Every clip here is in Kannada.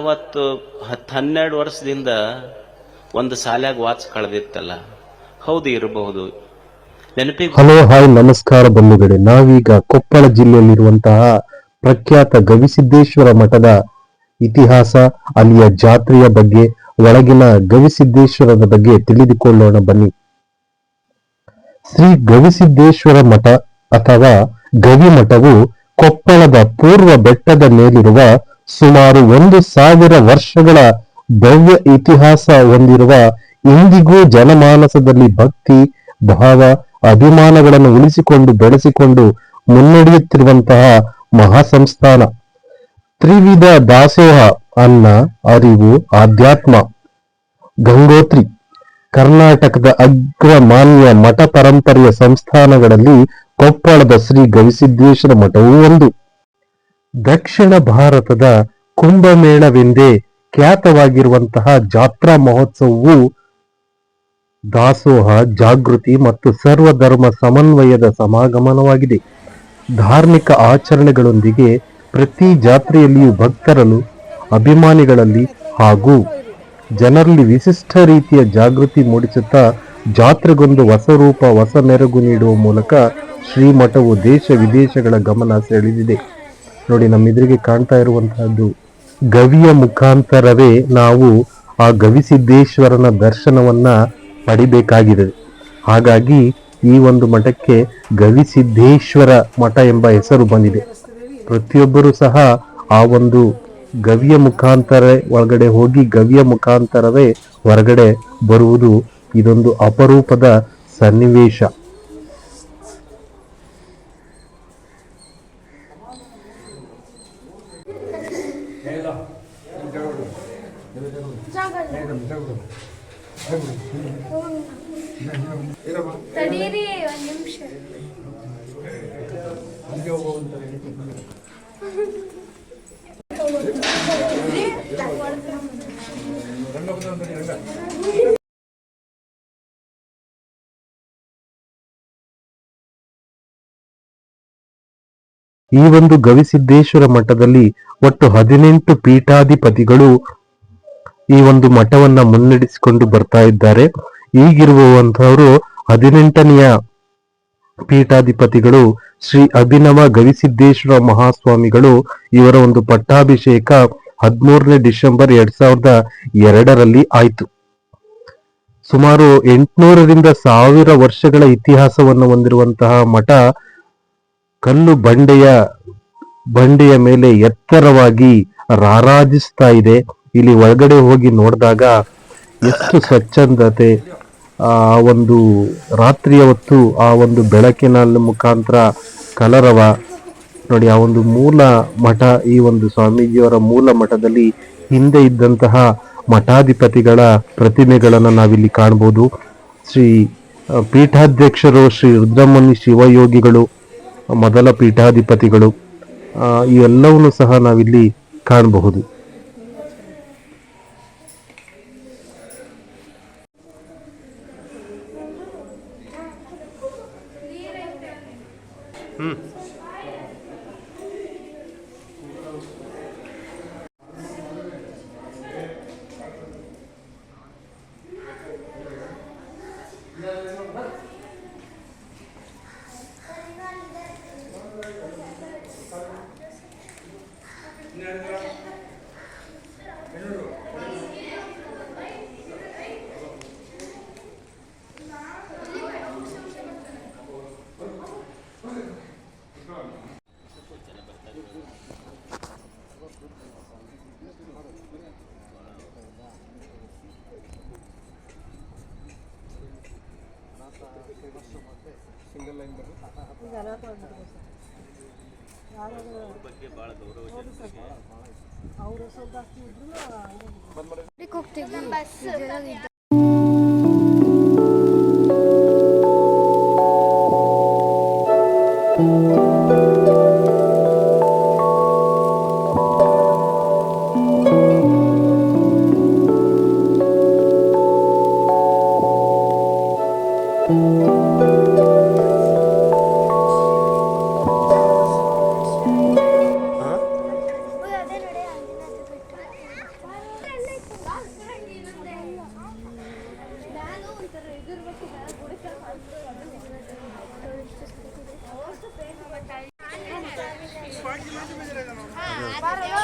ಅವತ್ತು 10-12 ವರ್ಷದಿಂದ ಒಂದು ಸಾಲ್ಯಾಗ ವಾಚ್ ಕಳೆದಿತ್ತಲ್ಲ, ಹೌದು ಇರಬಹುದು ನೆನಪಿಗೆ. ಹಲೋ ಹಾಯ್ ನಮಸ್ಕಾರ ಬಂಧುಗಳೇ, ನಾವೀಗ ಕೊಪ್ಪಳ ಜಿಲ್ಲೆಯಲ್ಲಿರುವಂತಹ ಪ್ರಖ್ಯಾತ ಗವಿಸಿದ್ದೇಶ್ವರ ಮಠದ ಇತಿಹಾಸ, ಅಲ್ಲಿಯ ಜಾತ್ರೆಯ ಬಗ್ಗೆ, ಒಳಗಿನ ಗವಿಸಿದ್ದೇಶ್ವರದ ಬಗ್ಗೆ ತಿಳಿದುಕೊಳ್ಳೋಣ ಬನ್ನಿ. ಶ್ರೀ ಗವಿಸಿದ್ದೇಶ್ವರ ಮಠ ಅಥವಾ ಗವಿಮಠವು ಕೊಪ್ಪಳದ ಪೂರ್ವ ಬೆಟ್ಟದ ಮೇಲಿರುವ ಸುಮಾರು 1000 ವರ್ಷಗಳ ಭವ್ಯ ಇತಿಹಾಸ ಹೊಂದಿರುವ, ಇಂದಿಗೂ ಜನಮಾನಸದಲ್ಲಿ ಭಕ್ತಿ ಭಾವ ಅಭಿಮಾನಗಳನ್ನು ಉಳಿಸಿಕೊಂಡು ಬೆಳೆಸಿಕೊಂಡು ಮುನ್ನಡೆಯುತ್ತಿರುವಂತಹ ಮಹಾಸಂಸ್ಥಾನ. ತ್ರಿವಿಧ ದಾಸೋಹ ಅನ್ನ, ಅರಿವು, ಆಧ್ಯಾತ್ಮ, ಗಂಗೋತ್ರಿ ಕರ್ನಾಟಕದ ಅಗ್ರಮಾನ್ಯ ಮಠ ಪರಂಪರೆಯ ಸಂಸ್ಥಾನಗಳಲ್ಲಿ ಕೊಪ್ಪಳದ ಶ್ರೀ ಗವಿಸಿದ್ದೇಶ್ವರ ಮಠವು ಒಂದು. ದಕ್ಷಿಣ ಭಾರತದ ಕುಂಭಮೇಳವೆಂದೇ ಖ್ಯಾತವಾಗಿರುವಂತಹ ಜಾತ್ರಾ ಮಹೋತ್ಸವವು ದಾಸೋಹ, ಜಾಗೃತಿ ಮತ್ತು ಸರ್ವಧರ್ಮ ಸಮನ್ವಯದ ಸಮಾಗಮನವಾಗಿದೆ. ಧಾರ್ಮಿಕ ಆಚರಣೆಗಳೊಂದಿಗೆ ಪ್ರತಿ ಜಾತ್ರೆಯಲ್ಲಿಯೂ ಭಕ್ತರನ್ನು, ಅಭಿಮಾನಿಗಳಲ್ಲಿ ಹಾಗೂ ಜನರಲ್ಲಿ ವಿಶಿಷ್ಟ ರೀತಿಯ ಜಾಗೃತಿ ಮೂಡಿಸುತ್ತಾ ಜಾತ್ರೆಗೊಂದು ಹೊಸ ರೂಪ, ಹೊಸ ಮೆರುಗು ನೀಡುವ ಮೂಲಕ ಶ್ರೀಮಠವು ದೇಶ ವಿದೇಶಗಳ ಗಮನ ಸೆಳೆದಿದೆ. ನೋಡಿ, ನಮ್ಮೆದುರಿಗೆ ಕಾಣ್ತಾ ಇರುವಂತಹದ್ದು ಗವಿಯ ಮುಖಾಂತರವೇ ನಾವು ಆ ಗವಿಸಿದ್ದೇಶ್ವರನ ದರ್ಶನವನ್ನ ಪಡಿಬೇಕಾಗಿದೆ. ಹಾಗಾಗಿ ಈ ಒಂದು ಮಠಕ್ಕೆ ಗವಿಸಿದ್ದೇಶ್ವರ ಮಠ ಎಂಬ ಹೆಸರು ಬಂದಿದೆ. ಪ್ರತಿಯೊಬ್ಬರೂ ಸಹ ಆ ಒಂದು ಗವಿಯ ಮುಖಾಂತರ ಒಳಗಡೆ ಹೋಗಿ ಗವಿಯ ಮುಖಾಂತರವೇ ಹೊರಗಡೆ ಬರುವುದು ಇದೊಂದು ಅಪರೂಪದ ಸನ್ನಿವೇಶ. ತಡೀರಿ ಒಂದು ನಿಮಿಷ. ಈ ಒಂದು ಗವಿಸಿದ್ದೇಶ್ವರ ಮಠದಲ್ಲಿ ಒಟ್ಟು 18 ಪೀಠಾಧಿಪತಿಗಳು ಈ ಒಂದು ಮಠವನ್ನ ಮುನ್ನಡೆಸಿಕೊಂಡು ಬರ್ತಾ ಇದ್ದಾರೆ. ಈಗಿರುವಂತಹವರು 18ನೆಯ ಪೀಠಾಧಿಪತಿಗಳು ಶ್ರೀ ಅಭಿನವ ಗವಿಸಿದ್ದೇಶ್ವರ ಮಹಾಸ್ವಾಮಿಗಳು. ಇವರ ಒಂದು ಪಟ್ಟಾಭಿಷೇಕ 13 ಡಿಸೆಂಬರ್ 2002ರಲ್ಲಿ ಆಯಿತು. ಸುಮಾರು 800ರಿಂದ 1000 ವರ್ಷಗಳ ಇತಿಹಾಸವನ್ನು ಹೊಂದಿರುವಂತಹ ಮಠ ಕಲ್ಲು ಬಂಡೆಯ ಮೇಲೆ ಎತ್ತರವಾಗಿ ರಾರಾಜಿಸ್ತಾ ಇದೆ. ಇಲ್ಲಿ ಒಳಗಡೆ ಹೋಗಿ ನೋಡಿದಾಗ ಎಷ್ಟು ಸ್ವಚ್ಛಂದತೆ, ಆ ಒಂದು ರಾತ್ರಿಯ ಹೊತ್ತು ಆ ಒಂದು ಬೆಳಕಿನ ಮುಖಾಂತರ ಕಲರವ ನೋಡಿ. ಆ ಒಂದು ಮೂಲ ಮಠ, ಈ ಒಂದು ಸ್ವಾಮೀಜಿಯವರ ಮೂಲ ಮಠದಲ್ಲಿ ಹಿಂದೆ ಇದ್ದಂತಹ ಮಠಾಧಿಪತಿಗಳ ಪ್ರತಿಮೆಗಳನ್ನು ನಾವಿಲ್ಲಿ ಕಾಣಬಹುದು. ಶ್ರೀ ಪೀಠಾಧ್ಯಕ್ಷರು ಶ್ರೀ ರುದ್ರಮುನಿ ಶಿವಯೋಗಿಗಳು ಮೊದಲ ಪೀಠಾಧಿಪತಿಗಳು. ಇವೆಲ್ಲವನ್ನು ಸಹ ನಾವಿಲ್ಲಿ ಕಾಣಬಹುದು.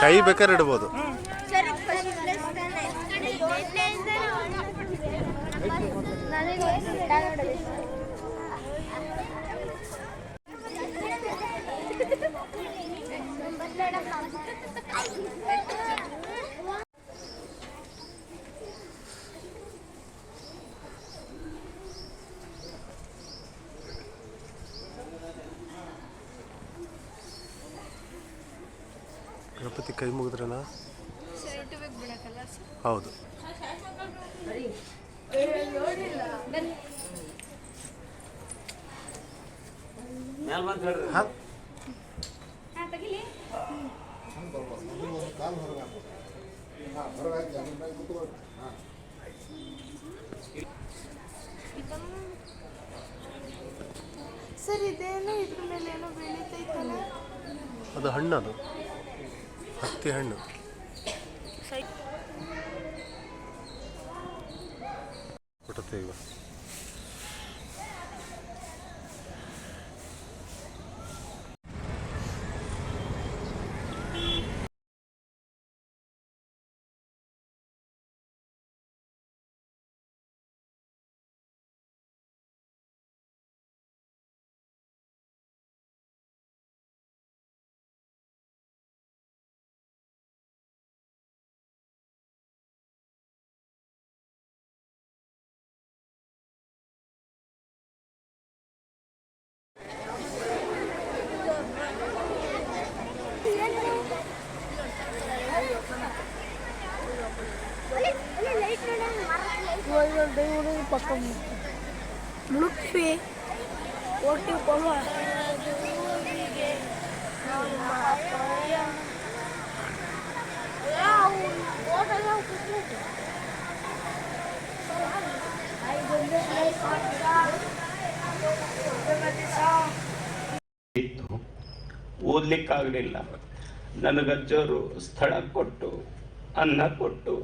ಕೈ ಬೇಕಾದ್ರೆ ಇಡ್ಬೋದು. ಗಣಪತಿ ಕೈ ಮುಗಿದ್ರನ ಹೌದು. ಸರ್ ಇದೇನು ಇದ್ರ ಮೇಲೆ ಏನೋ ಬೆಳೀತೈತಲ್ಲ, ಅದು ಹಣ್ಣು, ಅದು ಹತ್ತಿ ಹಣ್ಣು. ಕೊಟ್ಟತ್ತೆ ಈಗ. ಪಕ್ಕ ಮುಳುಕ್ವಿ ಒಟ್ಟು ಕೊಡುವ ಓದ್ಲಿಕ್ಕಾಗಲಿಲ್ಲ. ನನಗಜ್ಜವರು ಸ್ಥಳ ಕೊಟ್ಟು, ಅನ್ನ ಕೊಟ್ಟು